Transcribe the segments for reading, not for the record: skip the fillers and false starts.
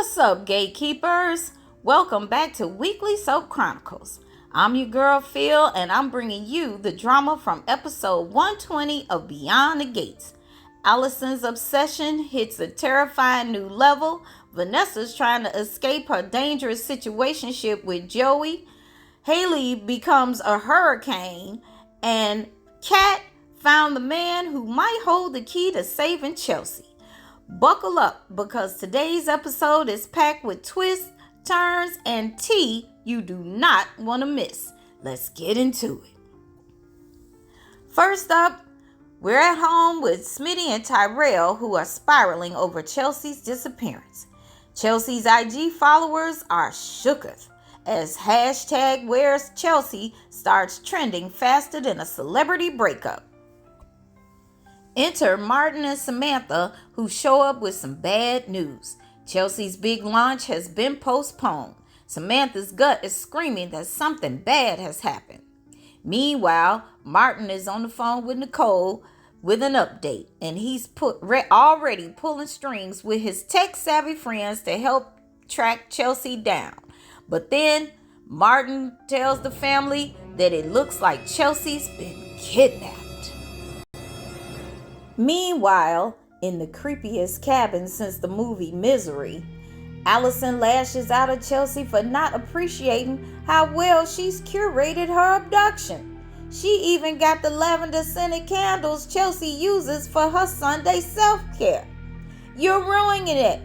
What's up, Gatekeepers? Welcome back to Weekly Soap Chronicles. I'm your girl Phil, and I'm bringing you the drama from episode 120 of Beyond the Gates. Alison's obsession hits a terrifying new level. Vanessa's trying to escape her dangerous situationship with Joey. Hayley becomes a hurricane, and Kat found the man who might hold the key to saving Chelsea. Buckle up, because today's episode is packed with twists, turns, and tea you do not want to miss. Let's get into it. First up, we're at home with Smitty and Tyrell, who are spiraling over Chelsea's disappearance. Chelsea's IG followers are shooketh as hashtag Where's Chelsea starts trending faster than a celebrity breakup. Enter Martin and Samantha, who show up with some bad news. Chelsea's big launch has been postponed. Samantha's gut is screaming that something bad has happened. Meanwhile, Martin is on the phone with Nicole with an update, and he's already pulling strings with his tech-savvy friends to help track Chelsea down. But then Martin tells the family that it looks like Chelsea's been kidnapped. Meanwhile, in the creepiest cabin since the movie Misery, Alison lashes out at Chelsea for not appreciating how well she's curated her abduction. She even got the lavender scented candles Chelsea uses for her Sunday self-care. You're ruining it.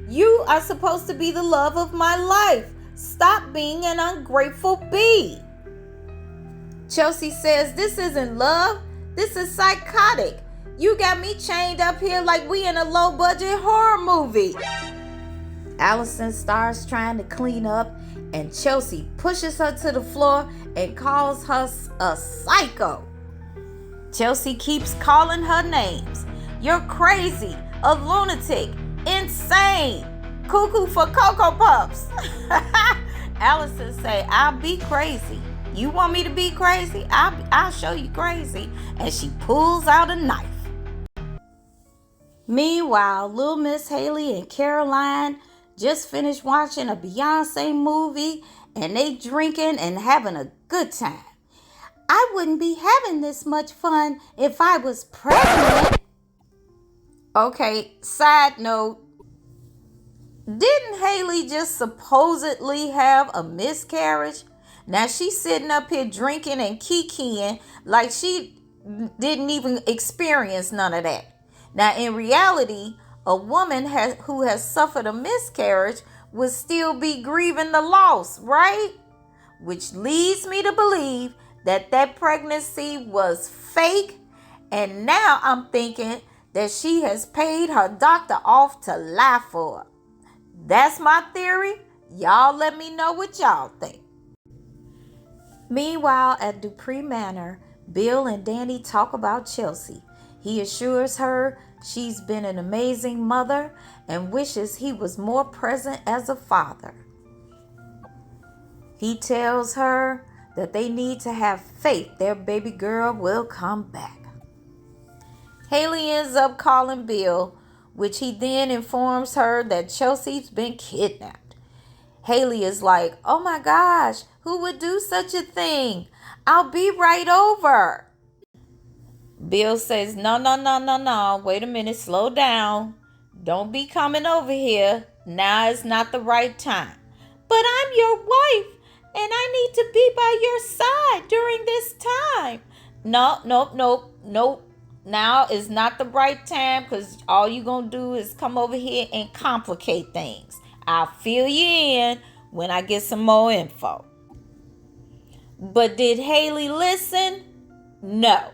You are supposed to be the love of my life. Stop being an ungrateful bee. Chelsea says, this isn't love. This is psychotic. You got me chained up here like we in a low-budget horror movie. Alison starts trying to clean up, and Chelsea pushes her to the floor and calls her a psycho. Chelsea keeps calling her names. You're crazy, a lunatic, insane, cuckoo for Cocoa Puffs. Alison say, I'll be crazy. You want me to be crazy? I'll show you crazy. And she pulls out a knife. Meanwhile, Little Miss Hayley and Caroline just finished watching a Beyonce movie, and they drinking and having a good time. I wouldn't be having this much fun if I was pregnant. Okay, side note. Didn't Hayley just supposedly have a miscarriage? Now she's sitting up here drinking and kikiing like she didn't even experience none of that. Now, in reality, a woman who has suffered a miscarriage would still be grieving the loss, right? Which leads me to believe that pregnancy was fake. And now I'm thinking that she has paid her doctor off to lie for her. That's my theory. Y'all let me know what y'all think. Meanwhile, at Dupree Manor, Bill and Danny talk about Chelsea. He assures her she's been an amazing mother and wishes he was more present as a father. He tells her that they need to have faith their baby girl will come back. Hayley ends up calling Bill, which he then informs her that Chelsea's been kidnapped. Hayley is like, oh my gosh, who would do such a thing? I'll be right over. Bill says, no, wait a minute, slow down. Don't be coming over here. Now is not the right time. But I'm your wife, and I need to be by your side during this time. Nope. Now is not the right time, because all you're going to do is come over here and complicate things. I'll fill you in when I get some more info. But did Hayley listen? No.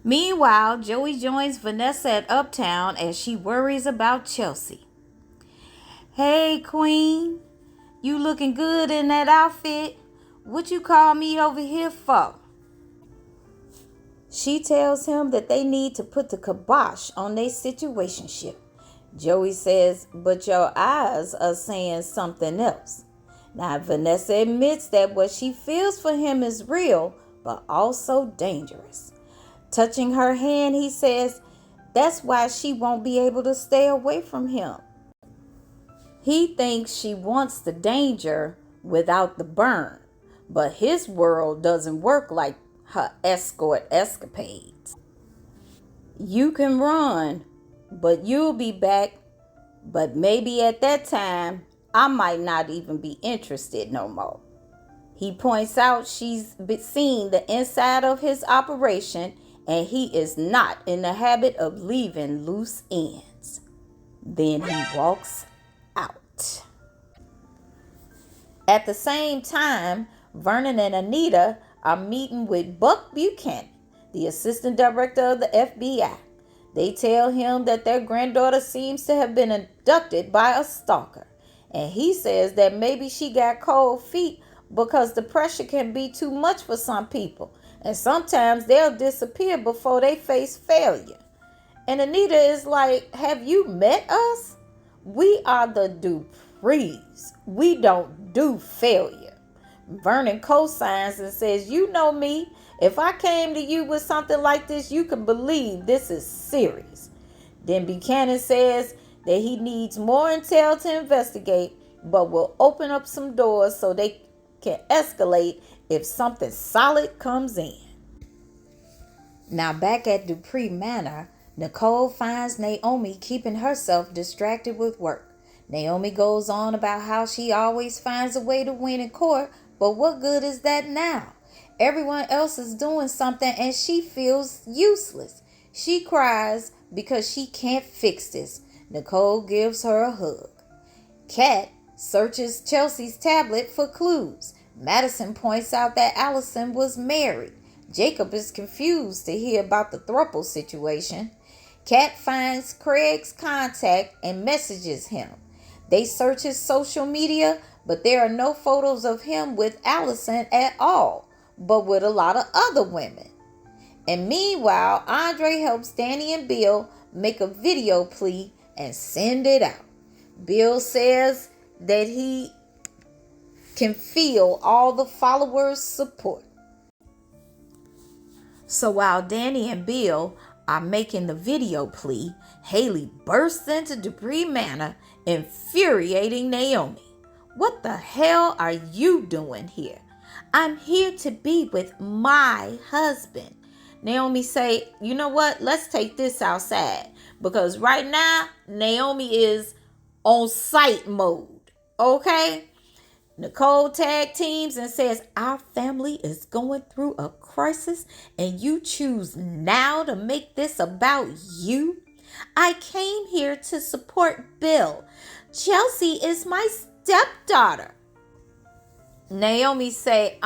Meanwhile, Joey joins Vanessa at Uptown as she worries about Chelsea. Hey, Queen, you looking good in that outfit. What you call me over here for? She tells him that they need to put the kibosh on their situationship. Joey says, but your eyes are saying something else. Now, Vanessa admits that what she feels for him is real, but also dangerous. Touching her hand, he says, that's why she won't be able to stay away from him. He thinks she wants the danger without the burn, but his world doesn't work like her escort escapades. You can run, but you'll be back. But maybe at that time, I might not even be interested no more. He points out she's seen the inside of his operation and he is not in the habit of leaving loose ends. Then he walks out. At the same time, Vernon and Anita are meeting with Buck Buchanan, the assistant director of the FBI. They tell him that their granddaughter seems to have been abducted by a stalker. And he says that maybe she got cold feet because the pressure can be too much for some people. And sometimes they'll disappear before they face failure. And Anita is like, have you met us? We are the Duprees. We don't do failure. Vernon co-signs and says, you know me. If I came to you with something like this, you can believe this is serious. Then Buchanan says that he needs more intel to investigate, but will open up some doors so they can escalate if something solid comes in. Now back at Dupree Manor, Nicole finds Naomi keeping herself distracted with work. Naomi goes on about how she always finds a way to win in court, but what good is that now? Everyone else is doing something and she feels useless. She cries because she can't fix this. Nicole gives her a hug. Kat searches Chelsea's tablet for clues. Madison points out that Alison was married. Jacob is confused to hear about the throuple situation. Kat finds Craig's contact and messages him. They search his social media, but there are no photos of him with Alison at all, but with a lot of other women. And meanwhile, Andre helps Danny and Bill make a video plea and send it out. Bill says that he can feel all the followers' support. So while Danny and Bill are making the video plea, Hayley bursts into Dupree Manor, infuriating Naomi. What the hell are you doing here? I'm here to be with my husband. Naomi say, you know what? Let's take this outside. Because right now, Naomi is on sight mode. Okay? Nicole tag teams and says, our family is going through a crisis and you choose now to make this about you? I came here to support Bill. Chelsea is my stepdaughter. Naomi say,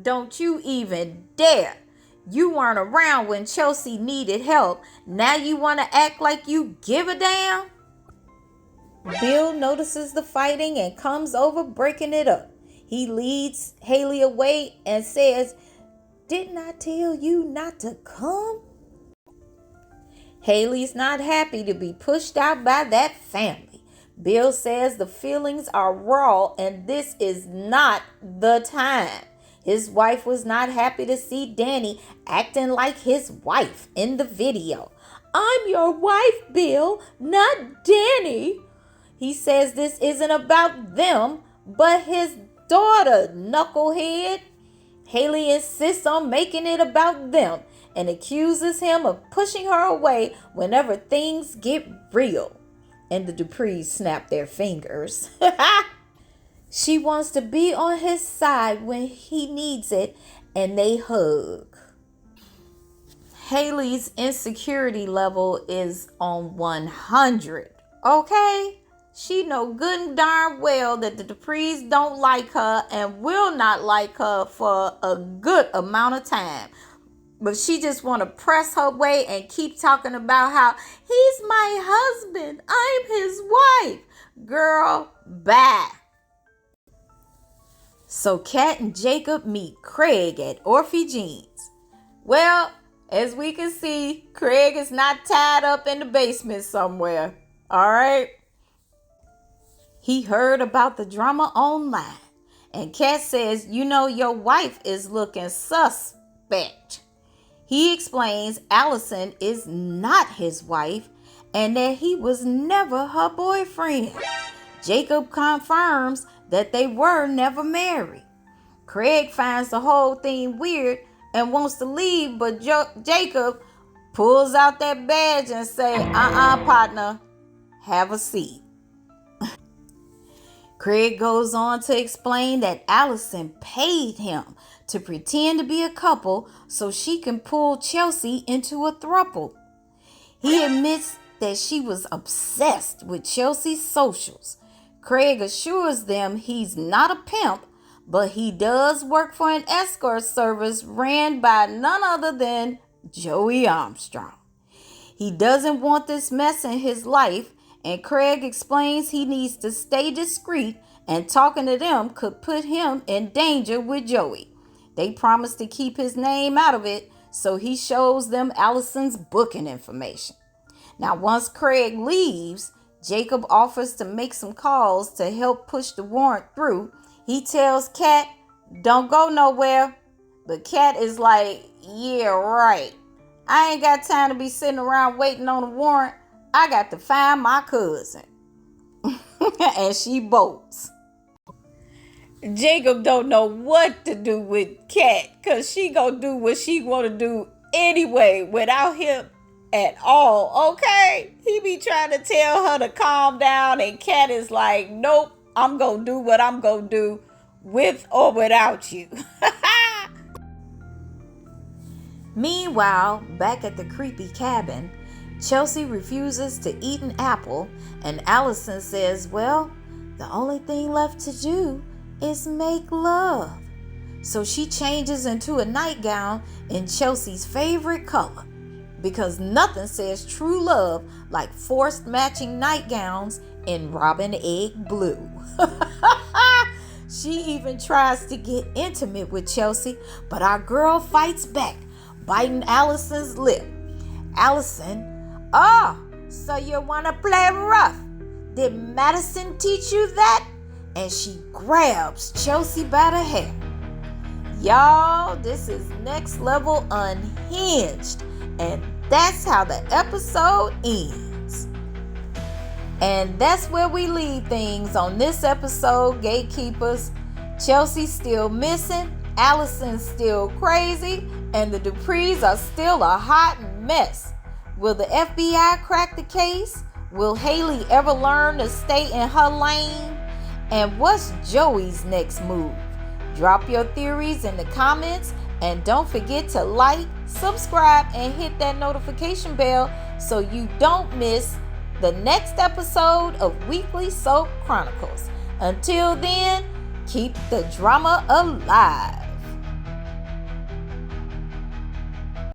don't you even dare. You weren't around when Chelsea needed help. Now you want to act like you give a damn? Bill notices the fighting and comes over breaking it up. He leads Hayley away and says, didn't I tell you not to come? Hayley's not happy to be pushed out by that family. Bill says the feelings are raw and this is not the time. His wife was not happy to see Danny acting like his wife in the video. I'm your wife, Bill, not Danny. He says this isn't about them, but his daughter, knucklehead. Hayley insists on making it about them and accuses him of pushing her away whenever things get real. And the Duprees snap their fingers. She wants to be on his side when he needs it, and they hug. Hayley's insecurity level is on 100, okay? She know good and darn well that the Duprees don't like her and will not like her for a good amount of time. But she just want to press her way and keep talking about how he's my husband. I'm his wife. Girl, bye. So Kat and Jacob meet Craig at Orphe Jean's. Well, as we can see, Craig is not tied up in the basement somewhere. All right. He heard about the drama online. And Kat says, you know, your wife is looking suspect. He explains Alison is not his wife and that he was never her boyfriend. Jacob confirms that they were never married. Craig finds the whole thing weird and wants to leave, but Jacob pulls out that badge and say, partner, have a seat. Craig goes on to explain that Alison paid him to pretend to be a couple so she can pull Chelsea into a throuple. He admits that she was obsessed with Chelsea's socials. Craig assures them he's not a pimp, but he does work for an escort service ran by none other than Joey Armstrong. He doesn't want this mess in his life, and Craig explains he needs to stay discreet, and talking to them could put him in danger with Joey. They promise to keep his name out of it, so he shows them Alison's booking information. Now, once Craig leaves, Jacob offers to make some calls to help push the warrant through. He tells Kat, don't go nowhere. But Kat is like, yeah, right. I ain't got time to be sitting around waiting on a warrant. I got to find my cousin. And she bolts. Jacob don't know what to do with Kat, because she gonna do what she want to do anyway without him at all, okay? He be trying to tell her to calm down, and Kat is like, nope, I'm gonna do what I'm gonna do with or without you. Meanwhile, back at the creepy cabin, Chelsea refuses to eat an apple, and Alison says, well, the only thing left to do is make love. So she changes into a nightgown in Chelsea's favorite color, because nothing says true love like forced matching nightgowns in robin egg blue. She even tries to get intimate with Chelsea, but our girl fights back, biting Alison's lip. Alison, so you want to play rough? Did Madison teach you that? And she grabs Chelsea by the hair. Y'all, this is next level unhinged. And that's how the episode ends. And that's where we leave things on this episode, Gatekeepers. Chelsea's still missing, Alison's still crazy, and the Duprees are still a hot mess. Will the FBI crack the case? Will Hayley ever learn to stay in her lane? And what's Joey's next move? Drop your theories in the comments, and don't forget to like, subscribe, and hit that notification bell so you don't miss the next episode of Weekly Soap Chronicles. Until then, keep the drama alive.